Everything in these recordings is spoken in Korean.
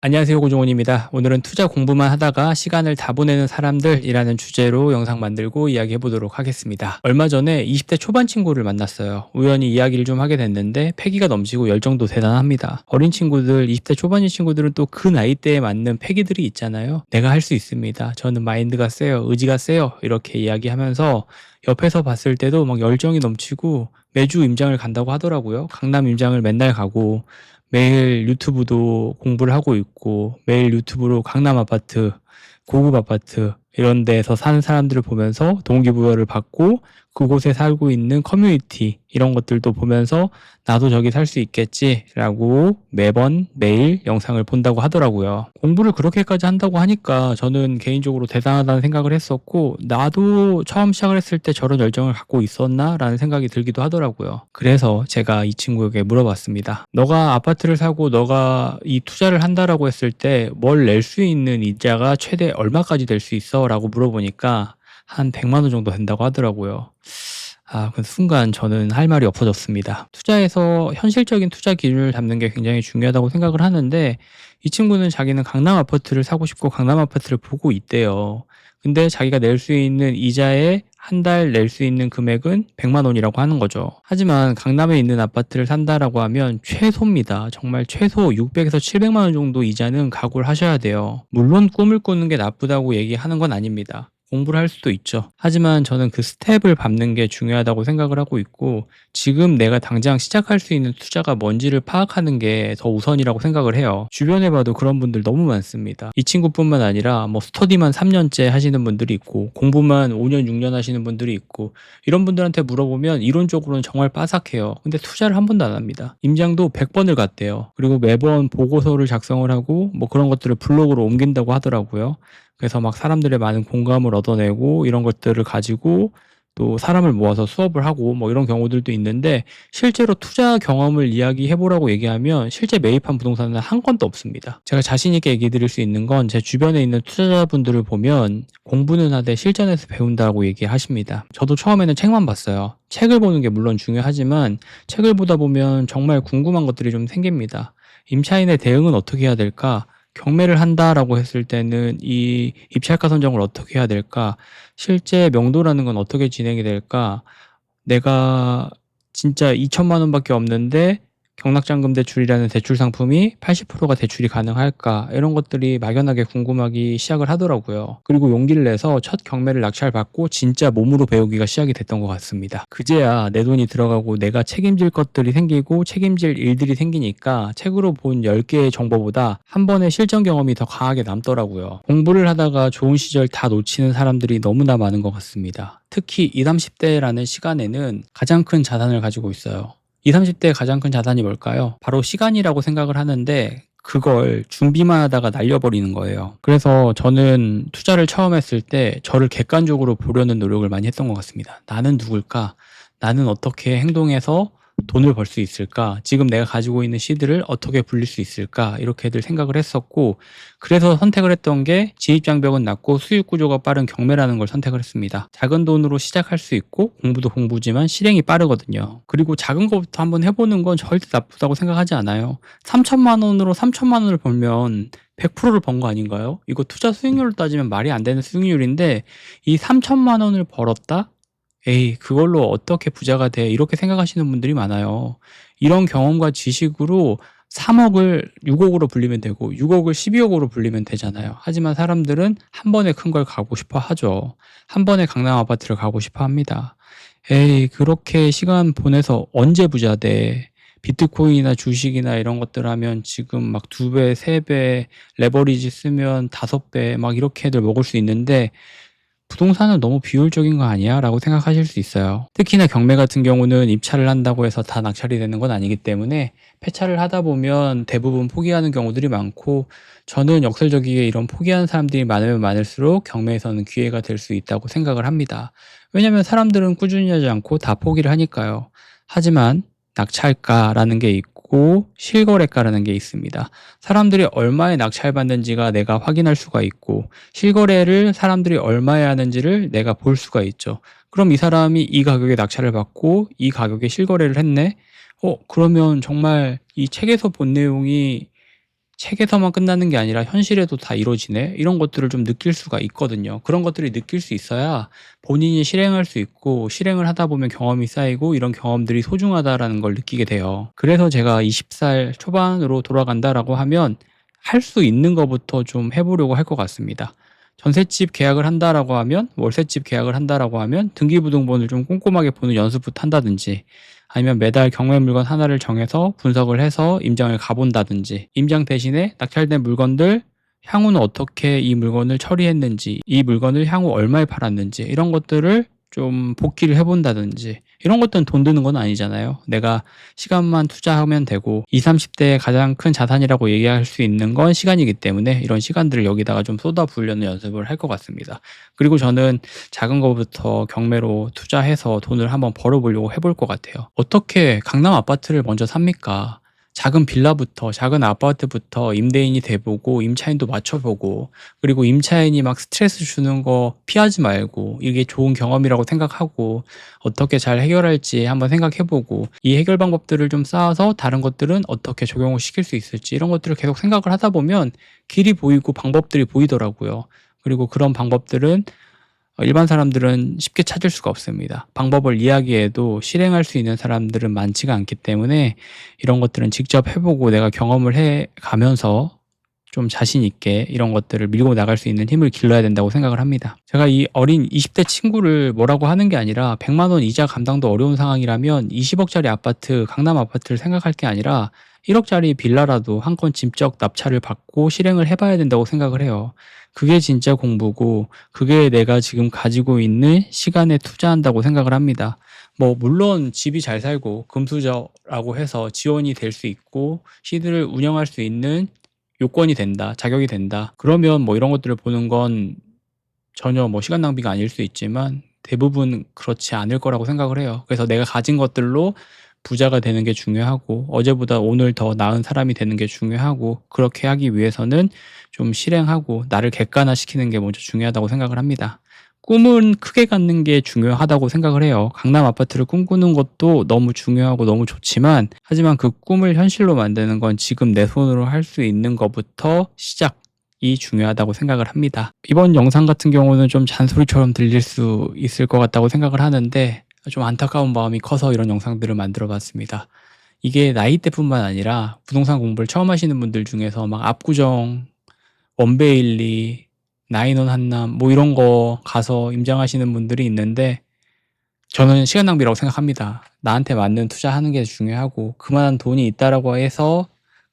안녕하세요, 고종원입니다. 오늘은 투자 공부만 하다가 시간을 다 보내는 사람들이라는 주제로 영상 만들고 이야기해 보도록 하겠습니다. 얼마 전에 20대 초반 친구를 만났어요. 우연히 이야기를 좀 하게 됐는데 패기가 넘치고 열정도 대단합니다. 어린 친구들, 20대 초반인 친구들은 또 그 나이대에 맞는 패기들이 있잖아요. 내가 할 수 있습니다. 저는 마인드가 세요. 의지가 세요. 이렇게 이야기하면서 옆에서 봤을 때도 막 열정이 넘치고 매주 임장을 간다고 하더라고요. 강남 임장을 맨날 가고 매일 유튜브도 공부를 하고 있고 매일 유튜브로 강남 아파트, 고급 아파트 이런 데서 사는 사람들을 보면서 동기부여를 받고 그곳에 살고 있는 커뮤니티 이런 것들도 보면서 나도 저기 살 수 있겠지라고 매일 영상을 본다고 하더라고요. 공부를 그렇게까지 한다고 하니까 저는 개인적으로 대단하다는 생각을 했었고 나도 처음 시작을 했을 때 저런 열정을 갖고 있었나라는 생각이 들기도 하더라고요. 그래서 제가 이 친구에게 물어봤습니다. 너가 아파트를 사고 너가 이 투자를 한다라고 했을 때 뭘 낼 수 있는 이자가 최대 얼마까지 될 수 있어? 라고 물어보니까 한 100만 원 정도 된다고 하더라고요. 그 순간 저는 할 말이 없어졌습니다. 투자에서 현실적인 투자 기준을 잡는 게 굉장히 중요하다고 생각을 하는데 이 친구는 자기는 강남 아파트를 사고 싶고 강남 아파트를 보고 있대요. 근데 자기가 낼 수 있는 이자에 한 달 낼 수 있는 금액은 100만 원이라고 하는 거죠. 하지만 강남에 있는 아파트를 산다라고 하면 최소입니다. 정말 최소 600에서 700만 원 정도 이자는 각오를 하셔야 돼요. 물론 꿈을 꾸는 게 나쁘다고 얘기하는 건 아닙니다. 공부를 할 수도 있죠. 하지만 저는 그 스텝을 밟는 게 중요하다고 생각을 하고 있고 지금 내가 당장 시작할 수 있는 투자가 뭔지를 파악하는 게 더 우선이라고 생각을 해요. 주변에 봐도 그런 분들 너무 많습니다. 이 친구뿐만 아니라 뭐 스터디만 3년째 하시는 분들이 있고 공부만 5년, 6년 하시는 분들이 있고 이런 분들한테 물어보면 이론적으로는 정말 빠삭해요. 근데 투자를 한 번도 안 합니다. 임장도 100번을 갔대요. 그리고 매번 보고서를 작성을 하고 뭐 그런 것들을 블로그로 옮긴다고 하더라고요. 그래서 막 사람들의 많은 공감을 얻어내고 이런 것들을 가지고 또 사람을 모아서 수업을 하고 뭐 이런 경우들도 있는데 실제로 투자 경험을 이야기해보라고 얘기하면 실제 매입한 부동산은 한 건도 없습니다. 제가 자신 있게 얘기 드릴 수 있는 건 제 주변에 있는 투자자분들을 보면 공부는 하되 실전에서 배운다고 얘기하십니다. 저도 처음에는 책만 봤어요. 책을 보는 게 물론 중요하지만 책을 보다 보면 정말 궁금한 것들이 좀 생깁니다. 임차인의 대응은 어떻게 해야 될까? 경매를 한다라고 했을 때는 이 입찰가 선정을 어떻게 해야 될까? 실제 명도라는 건 어떻게 진행이 될까? 내가 진짜 2천만 원밖에 없는데 경락잔금 대출이라는 대출 상품이 80%가 대출이 가능할까? 이런 것들이 막연하게 궁금하기 시작을 하더라고요. 그리고 용기를 내서 첫 경매를 낙찰받고 진짜 몸으로 배우기가 시작이 됐던 것 같습니다. 그제야 내 돈이 들어가고 내가 책임질 것들이 생기고 책임질 일들이 생기니까 책으로 본 10개의 정보보다 한 번의 실전 경험이 더 강하게 남더라고요. 공부를 하다가 좋은 시절 다 놓치는 사람들이 너무나 많은 것 같습니다. 특히 20, 30대라는 시간에는 가장 큰 자산을 가지고 있어요. 20, 30대의 가장 큰 자산이 뭘까요? 바로 시간이라고 생각을 하는데 그걸 준비만 하다가 날려버리는 거예요. 그래서 저는 투자를 처음 했을 때 저를 객관적으로 보려는 노력을 많이 했던 것 같습니다. 나는 누굴까? 나는 어떻게 행동해서 돈을 벌 수 있을까? 지금 내가 가지고 있는 시드를 어떻게 불릴 수 있을까? 이렇게들 생각을 했었고 그래서 선택을 했던 게 진입장벽은 낮고 수익 구조가 빠른 경매라는 걸 선택을 했습니다. 작은 돈으로 시작할 수 있고 공부도 공부지만 실행이 빠르거든요. 그리고 작은 것부터 한번 해보는 건 절대 나쁘다고 생각하지 않아요. 3천만 원으로 3천만 원을 벌면 100%를 번 거 아닌가요? 이거 투자 수익률로 따지면 말이 안 되는 수익률인데 이 3천만 원을 벌었다? 에이, 그걸로 어떻게 부자가 돼? 이렇게 생각하시는 분들이 많아요. 이런 경험과 지식으로 3억을 6억으로 불리면 되고 6억을 12억으로 불리면 되잖아요. 하지만 사람들은 한 번에 큰 걸 가고 싶어 하죠. 한 번에 강남 아파트를 가고 싶어 합니다. 에이, 그렇게 시간 보내서 언제 부자 돼? 비트코인이나 주식이나 이런 것들 하면 지금 막 2배, 3배, 레버리지 쓰면 5배 막 이렇게들 먹을 수 있는데 부동산은 너무 비효율적인 거 아니야? 라고 생각하실 수 있어요. 특히나 경매 같은 경우는 입찰을 한다고 해서 다 낙찰이 되는 건 아니기 때문에 폐차를 하다 보면 대부분 포기하는 경우들이 많고 저는 역설적이게 이런 포기하는 사람들이 많으면 많을수록 경매에서는 기회가 될 수 있다고 생각을 합니다. 왜냐하면 사람들은 꾸준히 하지 않고 다 포기를 하니까요. 하지만 낙찰가라는 게 있고 실거래가라는 게 있습니다. 사람들이 얼마에 낙찰받는지가 내가 확인할 수가 있고 실거래를 사람들이 얼마에 하는지를 내가 볼 수가 있죠. 그럼 이 사람이 이 가격에 낙찰을 받고 이 가격에 실거래를 했네? 그러면 정말 이 책에서 본 내용이 책에서만 끝나는 게 아니라 현실에도 다 이루어지네? 이런 것들을 좀 느낄 수가 있거든요. 그런 것들이 느낄 수 있어야 본인이 실행할 수 있고, 실행을 하다 보면 경험이 쌓이고 이런 경험들이 소중하다라는 걸 느끼게 돼요. 그래서 제가 20살 초반으로 돌아간다라고 하면 할 수 있는 것부터 좀 해 보려고 할 것 같습니다. 전셋집 계약을 한다라고 하면, 월세집 계약을 한다라고 하면 등기부등본을 좀 꼼꼼하게 보는 연습부터 한다든지, 아니면 매달 경매 물건 하나를 정해서 분석을 해서 임장을 가본다든지, 임장 대신에 낙찰된 물건들 향후는 어떻게 이 물건을 처리했는지, 이 물건을 향후 얼마에 팔았는지, 이런 것들을 좀 복기를 해본다든지, 이런 것들은 돈 드는 건 아니잖아요. 내가 시간만 투자하면 되고, 20, 30대의 가장 큰 자산이라고 얘기할 수 있는 건 시간이기 때문에 이런 시간들을 여기다가 좀 쏟아부으려는 연습을 할 것 같습니다. 그리고 저는 작은 거부터 경매로 투자해서 돈을 한번 벌어보려고 해볼 것 같아요. 어떻게 강남 아파트를 먼저 삽니까? 작은 빌라부터, 작은 아파트부터 임대인이 돼보고 임차인도 맞춰보고, 그리고 임차인이 막 스트레스 주는 거 피하지 말고 이게 좋은 경험이라고 생각하고 어떻게 잘 해결할지 한번 생각해보고, 이 해결 방법들을 좀 쌓아서 다른 것들은 어떻게 적용을 시킬 수 있을지, 이런 것들을 계속 생각을 하다 보면 길이 보이고 방법들이 보이더라고요. 그리고 그런 방법들은 일반 사람들은 쉽게 찾을 수가 없습니다. 방법을 이야기해도 실행할 수 있는 사람들은 많지가 않기 때문에 이런 것들은 직접 해보고 내가 경험을 해 가면서 좀 자신 있게 이런 것들을 밀고 나갈 수 있는 힘을 길러야 된다고 생각을 합니다. 제가 이 어린 20대 친구를 뭐라고 하는 게 아니라 100만 원 이자 감당도 어려운 상황이라면 20억짜리 아파트, 강남 아파트를 생각할 게 아니라 1억짜리 빌라라도 한 건 짐적 납찰을 받고 실행을 해봐야 된다고 생각을 해요. 그게 진짜 공부고, 그게 내가 지금 가지고 있는 시간에 투자한다고 생각을 합니다. 뭐 물론 집이 잘 살고 금수저라고 해서 지원이 될 수 있고 시드를 운영할 수 있는 요건이 된다, 자격이 된다, 그러면 뭐 이런 것들을 보는 건 전혀 뭐 시간 낭비가 아닐 수 있지만 대부분 그렇지 않을 거라고 생각을 해요. 그래서 내가 가진 것들로 부자가 되는 게 중요하고, 어제보다 오늘 더 나은 사람이 되는 게 중요하고, 그렇게 하기 위해서는 좀 실행하고 나를 객관화시키는 게 먼저 중요하다고 생각을 합니다. 꿈은 크게 갖는 게 중요하다고 생각을 해요. 강남 아파트를 꿈꾸는 것도 너무 중요하고 너무 좋지만, 하지만 그 꿈을 현실로 만드는 건 지금 내 손으로 할 수 있는 것부터 시작이 중요하다고 생각을 합니다. 이번 영상 같은 경우는 좀 잔소리처럼 들릴 수 있을 것 같다고 생각을 하는데, 좀 안타까운 마음이 커서 이런 영상들을 만들어 봤습니다. 이게 나이대뿐만 아니라 부동산 공부를 처음 하시는 분들 중에서 막 압구정, 원베일리, 나인원 한남 뭐 이런 거 가서 임장하시는 분들이 있는데, 저는 시간 낭비라고 생각합니다. 나한테 맞는 투자하는 게 중요하고, 그만한 돈이 있다라고 해서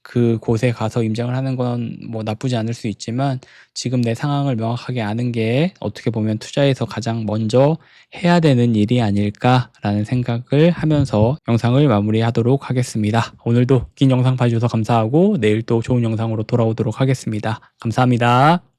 그곳에 가서 임장을 하는 건 뭐 나쁘지 않을 수 있지만, 지금 내 상황을 명확하게 아는 게 어떻게 보면 투자에서 가장 먼저 해야 되는 일이 아닐까라는 생각을 하면서 영상을 마무리하도록 하겠습니다. 오늘도 긴 영상 봐주셔서 감사하고 내일 또 좋은 영상으로 돌아오도록 하겠습니다. 감사합니다.